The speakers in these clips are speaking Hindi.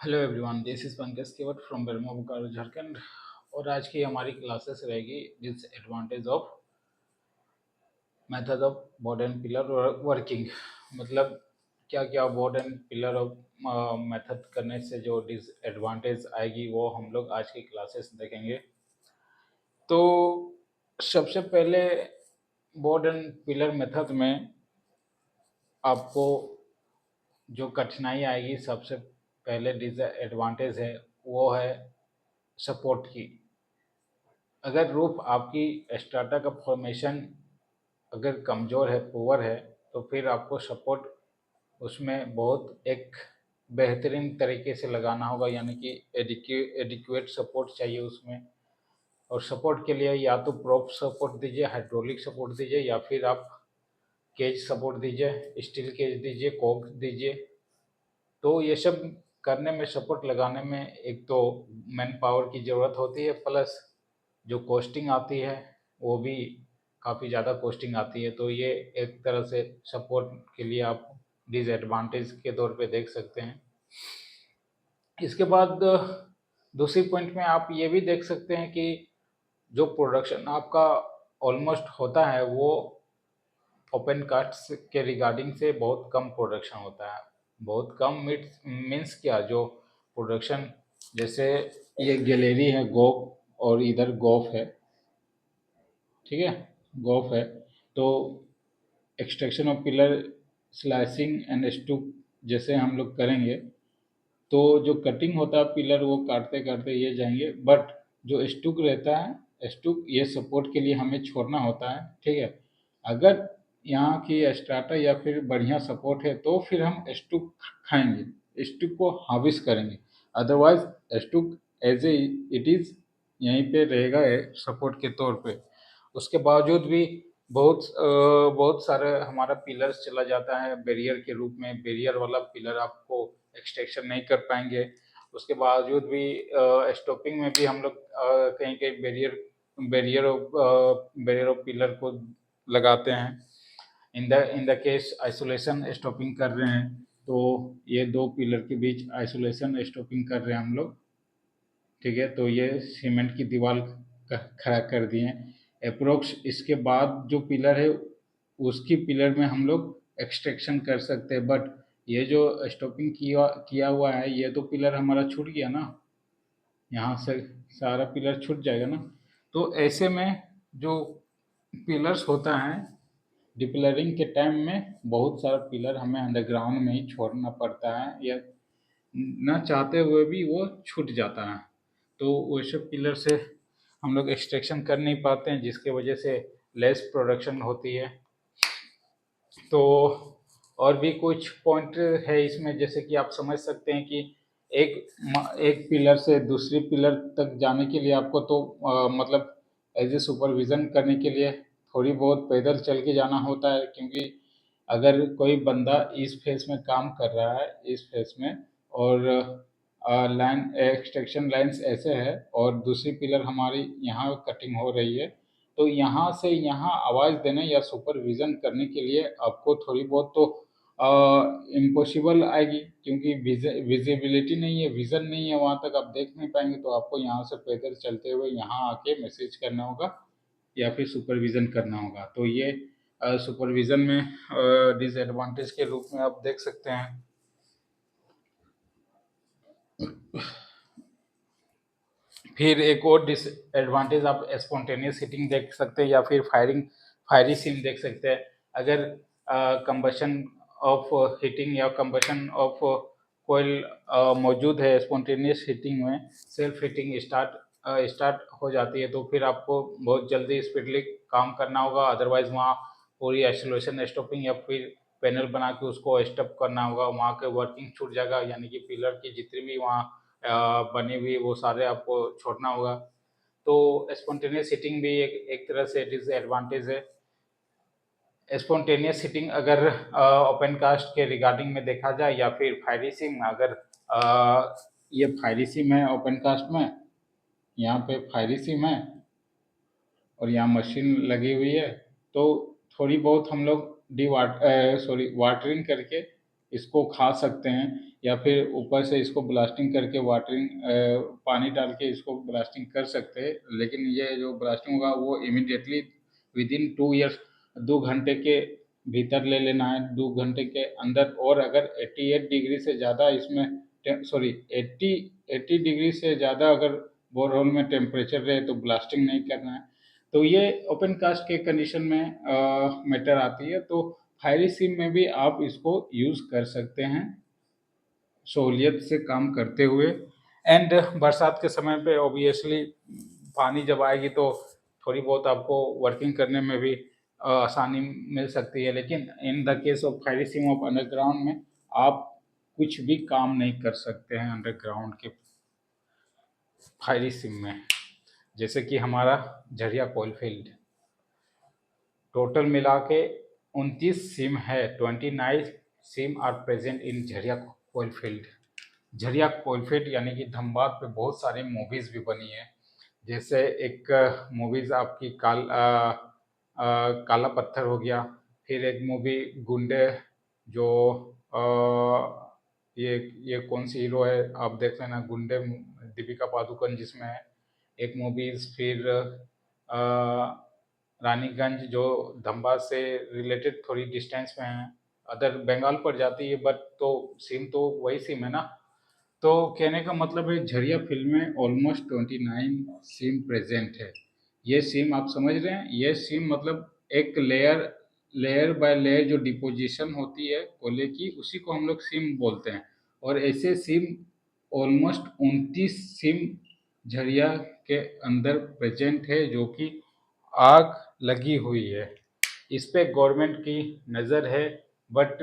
Hello everyone, this is Pankaj Kewat from Bermo Bokaro Jharkhand. और आज की हमारी क्लासेस रहेगी disadvantage of method of board and pillar working. मतलब क्या क्या board and pillar of method करने से जो डिसएडवांटेज आएगी वो हम लोग आज की क्लासेस देखेंगे। तो सबसे पहले बोर्ड एंड पिलर मेथड में आपको जो कठिनाई आएगी, सबसे पहले डिसएडवांटेज है वो है सपोर्ट की। अगर रूफ आपकी स्ट्राटा का फॉर्मेशन अगर कमज़ोर है, पुअर है, तो फिर आपको सपोर्ट उसमें बहुत एक बेहतरीन तरीके से लगाना होगा, यानी कि एडिक्वेट सपोर्ट चाहिए उसमें। और सपोर्ट के लिए या तो प्रोप सपोर्ट दीजिए, हाइड्रोलिक सपोर्ट दीजिए, या फिर आप केज सपोर्ट दीजिए, स्टील केज दीजिए, कोक दीजिए। तो ये सब करने में, सपोर्ट लगाने में एक तो मैन पावर की ज़रूरत होती है, प्लस जो कॉस्टिंग आती है वो भी काफ़ी ज़्यादा कॉस्टिंग आती है। तो ये एक तरह से सपोर्ट के लिए आप डिसएडवांटेज के तौर पे देख सकते हैं। इसके बाद दूसरी पॉइंट में आप ये भी देख सकते हैं कि जो प्रोडक्शन आपका ऑलमोस्ट होता है वो ओपन कास्ट के रिगार्डिंग से बहुत कम प्रोडक्शन होता है। बहुत कम मीन्स क्या, जो प्रोडक्शन जैसे ये गैलरी है गोफ और इधर गोफ है, ठीक है, गोफ है। तो extraction of pillar, slicing and stook जैसे हम लोग करेंगे तो जो कटिंग होता है पिलर वो काटते काटते ये जाएंगे, बट जो स्टूक रहता है, स्टूक ये सपोर्ट के लिए हमें छोड़ना होता है, ठीक है। अगर यहाँ की स्ट्राटा या फिर बढ़िया सपोर्ट है तो फिर हम स्टूक खाएंगे, स्टूक को हार्वेस्ट करेंगे। Otherwise stook as a it is यहीं पे रहेगा सपोर्ट के तौर पे। उसके बावजूद भी बहुत सारे हमारा पिलर्स चला जाता है बैरियर के रूप में। बैरियर वाला पिलर आपको एक्सट्रैक्शन नहीं कर पाएंगे। उसके बावजूद भी स्टॉपिंग में भी हम लोग कहीं कहीं बैरियर ऑफ पिलर को लगाते हैं। In the case isolation stopping कर रहे हैं तो ये दो पिलर के बीच आइसोलेशन स्टॉपिंग कर रहे हैं हम लोग, ठीक है। तो ये सीमेंट की दीवार खड़ा कर दिए। अप्रोक्स इसके बाद जो पिलर है उसकी पिलर में हम लोग एक्सट्रैक्शन कर सकते हैं, बट ये जो स्टॉपिंग किया किया हुआ है ये तो पिलर हमारा छूट गया ना, यहाँ से सारा पिलर छूट जाएगा ना। तो ऐसे में जो पिलर्स होता है, डिपिलरिंग के टाइम में बहुत सारा पिलर हमें अंडरग्राउंड में ही छोड़ना पड़ता है, या न चाहते हुए भी वो छूट जाता है। तो वैसे पिलर से हम लोग एक्सट्रैक्शन कर नहीं पाते हैं, जिसके वजह से लेस प्रोडक्शन होती है। तो और भी कुछ पॉइंट है इसमें, जैसे कि आप समझ सकते हैं कि एक पिलर से दूसरी पिलर तक जाने के लिए आपको तो मतलब एज ए सुपरविज़न करने के लिए थोड़ी बहुत पैदल चल के जाना होता है, क्योंकि अगर कोई बंदा इस फेस में काम कर रहा है, इस फेस में, और लाइन एक्सट्रैक्शन लाइंस ऐसे है और दूसरी पिलर हमारी यहाँ कटिंग हो रही है, तो यहाँ से यहाँ आवाज़ देने या सुपरविज़न करने के लिए आपको थोड़ी बहुत तो इम्पॉसिबल आएगी, क्योंकि विजिबिलिटी नहीं है, विज़न नहीं है, वहाँ तक आप देख नहीं पाएंगे। तो आपको यहाँ से पैदल चलते हुए यहाँ आके मैसेज करना होगा या फिर सुपरविज़न करना होगा। तो ये सुपरविज़न में डिसएडवांटेज के रूप में आप देख सकते हैं। फिर एक और डिसएडवांटेज आप स्पॉन्टेनियस हीटिंग देख सकते हैं, या फिर फायरी सीम देख सकते हैं। अगर कंबशन ऑफ हीटिंग या कंबशन ऑफ कोयल मौजूद है स्पॉन्टेनियस हीटिंग में, सेल्फ हीटिंग स्टार्ट हो जाती है, तो फिर आपको बहुत जल्दी स्पीडली काम करना होगा। अदरवाइज वहाँ पूरी आइसोलेशन स्टॉपिंग या फिर पैनल बना के उसको स्टॉप करना होगा, वहाँ के वर्किंग छूट जाएगा, यानी कि पिलर की जितनी भी वहाँ बनी हुई वो सारे आपको छोड़ना होगा। तो स्पॉन्टेनियस हीटिंग भी एक तरह से डिसएडवांटेज है। स्पॉन्टेनियस हीटिंग अगर ओपन कास्ट के रिगार्डिंग में देखा जाए, या फिर फायरी सिम, अगर ये फायरी सिम है ओपन कास्ट में, यहाँ पे फायरी सिम है और यहाँ मशीन लगी हुई है, तो थोड़ी बहुत हम लोग वाटरिंग करके इसको खा सकते हैं, या फिर ऊपर से इसको ब्लास्टिंग करके वाटरिंग पानी डाल के इसको ब्लास्टिंग कर सकते हैं। लेकिन ये जो ब्लास्टिंग होगा वो इमीडिएटली विदिन 2 ईयर्स, 2 घंटे के भीतर ले लेना है, 2 घंटे के अंदर। और अगर 88 डिग्री से ज़्यादा इसमें सॉरी 80 डिग्री से ज़्यादा अगर बोरहोल में टेम्परेचर रहे तो ब्लास्टिंग नहीं करना है। तो ये ओपन कास्ट के कंडीशन में मैटर आती है। तो फायरी सिम में भी आप इसको यूज़ कर सकते हैं सहूलियत से काम करते हुए। एंड बरसात के समय पे ऑब्वियसली पानी जब आएगी तो थोड़ी बहुत आपको वर्किंग करने में भी आसानी मिल सकती है। लेकिन in the case of fiery SIM of underground में आप कुछ भी काम नहीं कर सकते हैं अंडरग्राउंड के फायरी सिम में। जैसे कि हमारा झरिया कोल फील्ड टोटल मिला के 29 सिम है, 29 seam are present in Jharia coal field. Jharia coal field यानी कि धनबाद पे बहुत सारी मूवीज़ भी बनी है। जैसे एक मूवीज़ आपकी काला पत्थर हो गया, फिर एक मूवी गुंडे जो आ, ये कौन सी हीरो है आप देख लेना, गुंडे दीपिका पादुकोण जिसमें है। एक मूवीज़ फिर आ, रानीगंज जो धनबाद से रिलेटेड थोड़ी डिस्टेंस में है, अदर बंगाल पड़ जाती है बट तो सिम तो वही सिम है ना। तो कहने का मतलब है झरिया फिल्म में ऑलमोस्ट 29 सिम प्रेजेंट है। ये सिम आप समझ रहे हैं, ये सिम मतलब एक लेयर लेयर बाय लेयर जो डिपोजिशन होती है कोयले की, उसी को हम लोग सिम बोलते हैं। और ऐसे सिम ऑलमोस्ट 29 सिम झरिया के अंदर प्रेजेंट है जो कि आग लगी हुई है। इस पे गवर्नमेंट की नज़र है बट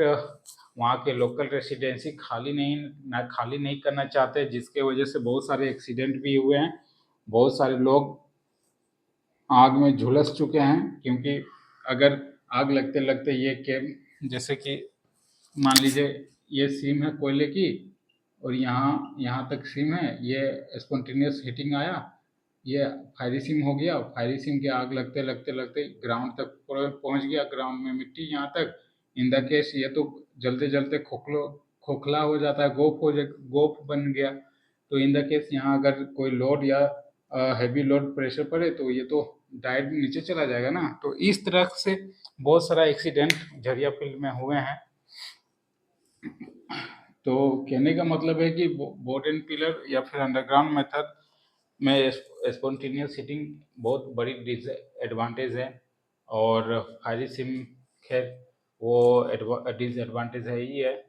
वहाँ के लोकल रेसिडेंसी खाली नहीं करना चाहते, जिसके वजह से बहुत सारे एक्सीडेंट भी हुए हैं। बहुत सारे लोग आग में झुलस चुके हैं, क्योंकि अगर आग लगते लगते ये केम जैसे कि मान लीजिए ये सीम है कोयले की और यहाँ यहाँ तक सीम है, ये स्पॉन्टेनियस हीटिंग आया, ये फायरी सिम हो गया। फायरी सिम के आग लगते लगते लगते ग्राउंड तक पहुंच गया, ग्राउंड में मिट्टी यहाँ तक। इन द केस ये तो जलते जलते खोखला हो जाता है, गोफ बन गया। तो इन द केस यहाँ अगर कोई लोड या हैवी लोड प्रेशर पड़े तो ये तो डायरेक्ट नीचे चला जाएगा ना। तो इस तरह से बहुत सारा एक्सीडेंट झरिया फील्ड में हुए हैं। तो कहने का मतलब है कि बोर्ड एंड पिलर या फिर अंडरग्राउंड मेथड में स्पॉन्टेनियस हीटिंग बहुत बड़ी डिसएडवांटेज है। और फायरी सिम खैर वो डिसएडवांटेज है ही है।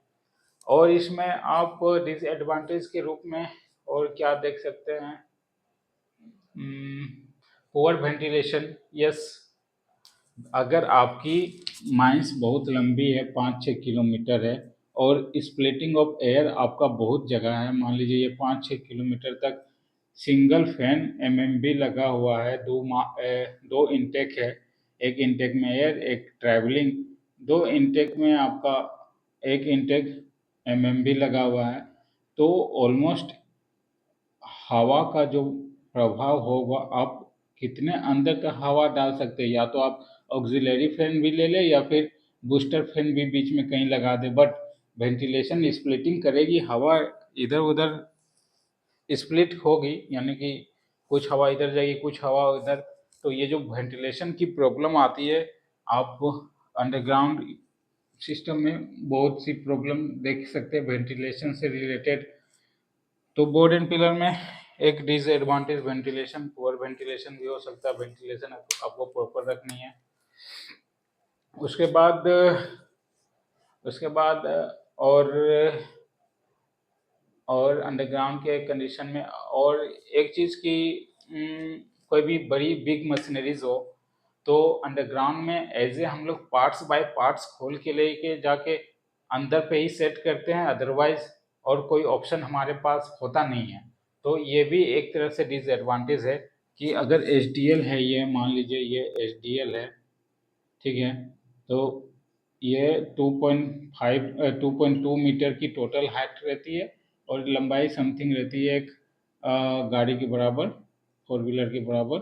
और इसमें आप डिसएडवांटेज के रूप में और क्या देख सकते हैं, पुअर वेंटिलेशन। यस, अगर आपकी माइंस बहुत लंबी है, 5-6 किलोमीटर है, और स्प्लिटिंग ऑफ एयर आपका बहुत जगह है, मान लीजिए ये 5-6 किलोमीटर तक सिंगल फैन एमएमबी लगा हुआ है, दो इनटेक है, एक इनटेक में एयर, एक ट्रैवलिंग। दो इनटेक में आपका एक इनटेक एमएमबी लगा हुआ है। तो ऑलमोस्ट हवा का जो प्रभाव होगा, आप कितने अंदर तक हवा डाल सकते हैं, या तो आप ऑक्सिलरी फैन भी ले लें या फिर बूस्टर फैन भी बीच में कहीं लगा दें, बट वेंटिलेशन स्प्लिटिंग करेगी, हवा इधर उधर स्प्लिट होगी, यानी कि कुछ हवा इधर जाएगी कुछ हवा उधर। तो ये जो वेंटिलेशन की प्रॉब्लम आती है, आप अंडरग्राउंड सिस्टम में बहुत सी प्रॉब्लम देख सकते हैं वेंटिलेशन से रिलेटेड। तो बोर्ड एंड पिलर में एक डिसएडवांटेज वेंटिलेशन, पुअर वेंटिलेशन भी हो सकता है, वेंटिलेशन आपको प्रॉपर रखनी है। उसके बाद और अंडरग्राउंड के कंडीशन में और एक चीज़ की कोई भी बड़ी बिग मशीनरीज हो तो अंडरग्राउंड में एज ए हम लोग पार्ट्स बाय पार्ट्स खोल के लेके जाके अंदर पे ही सेट करते हैं, अदरवाइज और कोई ऑप्शन हमारे पास होता नहीं है। तो ये भी एक तरह से डिसएडवांटेज है कि अगर एचडीएल है, ये मान लीजिए ये एचडीएल है, ठीक है, तो ये 2.2 मीटर की टोटल हाइट रहती है और लंबाई समथिंग रहती है एक गाड़ी के बराबर, 4 व्हीलर के बराबर।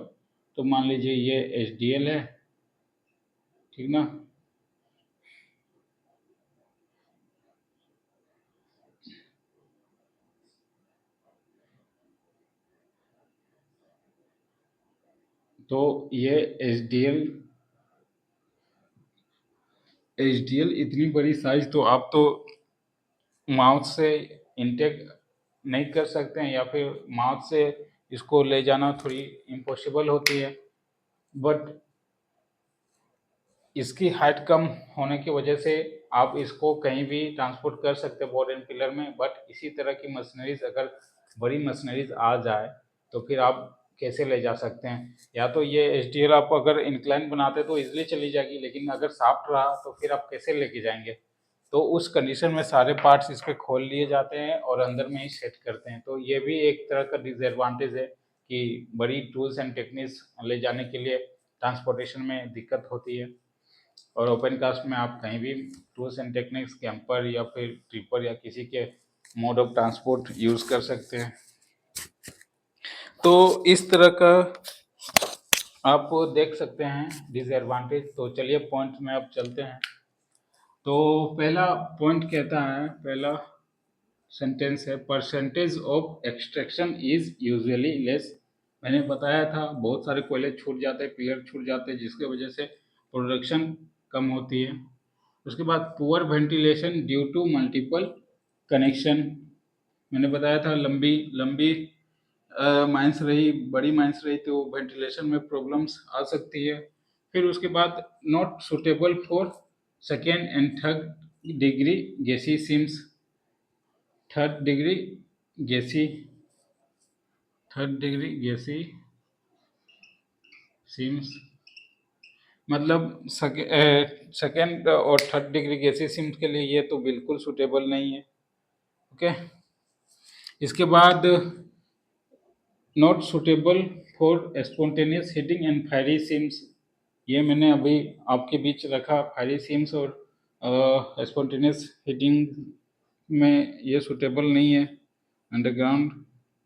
तो मान लीजिए ये एचडीएल है, ठीक ना। तो ये एच डी एल इतनी बड़ी साइज तो आप तो माउथ से इनटेक नहीं कर सकते हैं, या फिर माउथ से इसको ले जाना थोड़ी इम्पॉसिबल होती है। बट इसकी हाइट कम होने की वजह से आप इसको कहीं भी ट्रांसपोर्ट कर सकते हैं बोर्ड एंड पिलर में। बट इसी तरह की मशीनरीज, अगर बड़ी मशीनरीज आ जाए तो फिर आप कैसे ले जा सकते हैं? या तो ये एच आप अगर इंक्लाइन बनाते तो इजिली चली जाएगी, लेकिन अगर साफ्ट रहा तो फिर आप कैसे लेके जाएंगे? तो उस कंडीशन में सारे पार्ट्स इसके खोल लिए जाते हैं और अंदर में ही सेट करते हैं। तो ये भी एक तरह का डिसएडवांटेज है कि बड़ी टूल्स एंड टेक्निक्स ले जाने के लिए ट्रांसपोर्टेशन में दिक्कत होती है। और ओपन कास्ट में आप कहीं भी टूल्स एंड टेक्निक्स कैंपर या फिर ट्रिपर या किसी के मोड ऑफ ट्रांसपोर्ट यूज़ कर सकते हैं। तो इस तरह का आप देख सकते हैं डिसएडवांटेज। तो चलिए पॉइंट में अब चलते हैं। तो पहला पॉइंट कहता है, पहला सेंटेंस है, percentage of extraction is usually less. मैंने बताया था बहुत सारे कोयले छूट जाते हैं, पिलर छूट जाते हैं, जिसकी वजह से प्रोडक्शन कम होती है। उसके बाद poor ventilation due to multiple connection. मैंने बताया था लंबी लंबी माइंस रही, बड़ी माइंस रही तो वेंटिलेशन में प्रॉब्लम्स आ सकती है। फिर उसके बाद not suitable for second and third degree gassy seams. Third degree gassy third degree gassy seams मतलब सेकेंड और थर्ड डिग्री गैसी सिम्स के लिए ये तो बिल्कुल सूटेबल नहीं है। ओके, इसके बाद not suitable for spontaneous heating and fiery seams. ये मैंने अभी आपके बीच रखा, फायरी सिम्स और स्पॉन्टेनियस हीटिंग में ये सुटेबल नहीं है। अंडरग्राउंड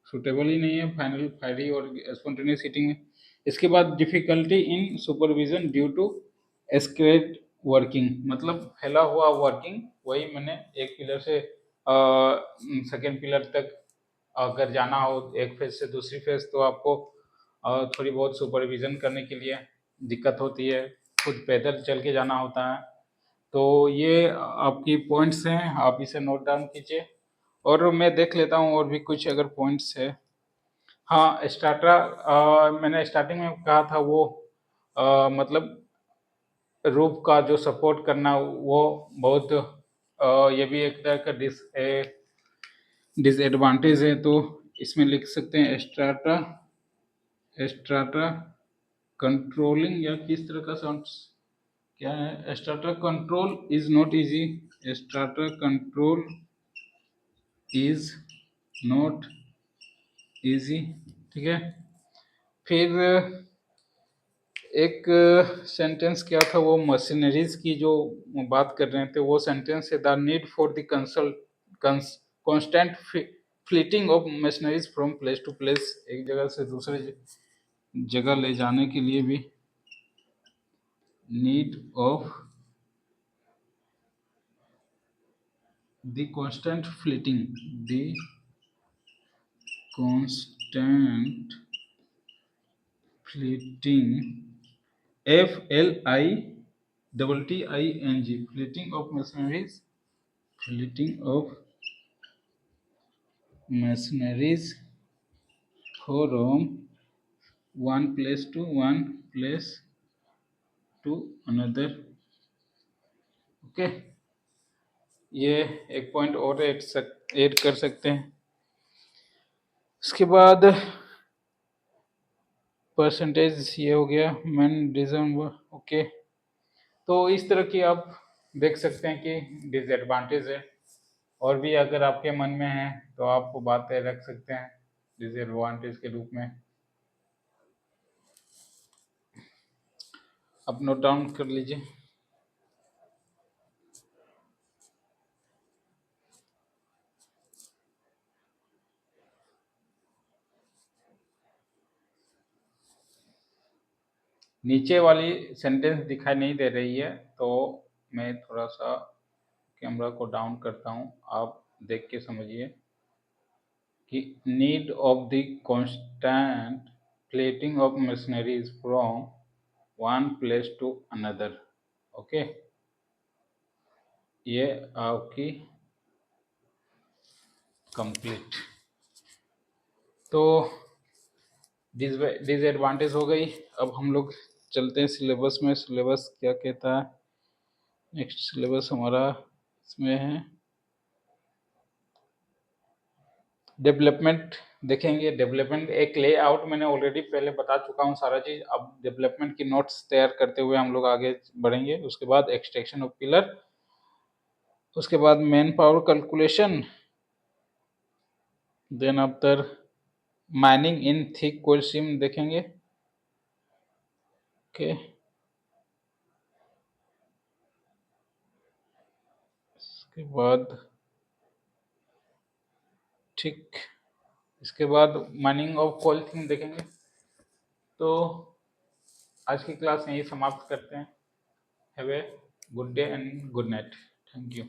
सुटेबल ही नहीं है फाइनल फायरी और स्पॉन्टेनियस हीटिंग में। इसके बाद difficulty in supervision due to scattered working, मतलब फैला हुआ वर्किंग। वही मैंने एक पिलर से सेकेंड पिलर तक अगर जाना हो एक फेज से दूसरी फेज, तो आपको थोड़ी बहुत सुपरविजन करने के लिए दिक्कत होती है, खुद पैदल चल के जाना होता है। तो ये आपकी पॉइंट्स हैं, आप इसे नोट डाउन कीजिए और मैं देख लेता हूँ और भी कुछ अगर पॉइंट्स है। हाँ, मैंने स्टार्टिंग में कहा था वो मतलब रूफ का जो सपोर्ट करना वो बहुत ये भी एक तरह का डिसएडवांटेज है। तो इसमें लिख सकते हैं स्ट्राटा कंट्रोलिंग, या किस तरह का साउंड क्या है, strata control is not easy. Strata control is not easy, ठीक है। फिर एक सेंटेंस क्या था, वो मशीनरीज की जो बात कर रहे थे, वो सेंटेंस है the need for the constant fleeting of machineries from place to place. एक जगह से दूसरे जगह ले जाने के लिए भी need of the constant fleeting, the constant fleeting, FLITTING, fleeting of machineries, fleeting of machineries from one place to one place to another। Okay, ये एक पॉइंट और ऐड कर सकते हैं। इसके बाद परसेंटेज ये हो गया, मेन रीजन। ओके, तो इस तरह की आप देख सकते हैं कि डिसएडवांटेज है। और भी अगर आपके मन में है तो आप बातें रख सकते हैं डिसएडवांटेज के रूप में, आप नोट डाउन कर लीजिए। नीचे वाली सेंटेंस दिखाई नहीं दे रही है, तो मैं थोड़ा सा कैमरा को डाउन करता हूँ, आप देख के समझिए कि need of the constant plating of machineries from one place to another. Okay, ये आपकी कंप्लीट। तो डिसएडवांटेज हो गई। अब हम लोग चलते हैं सिलेबस में। सिलेबस क्या कहता है? नेक्स्ट सिलेबस हमारा इसमें है डेवलपमेंट। देखेंगे डेवलपमेंट एक लेआउट मैंने ऑलरेडी पहले बता चुका हूँ सारा चीज। अब डेवलपमेंट की नोट्स तैयार करते हुए हम लोग आगे बढ़ेंगे। उसके बाद एक्सट्रैक्शन ऑफ पिलर, उसके बाद man power calculation, then after mining in thick coal seam देखेंगे। ओके, इसके बाद ठीक, इसके बाद माइनिंग ऑफ कोल सीम देखेंगे। तो आज की क्लास यहीं समाप्त करते हैं। Have a good day and good night. Thank you.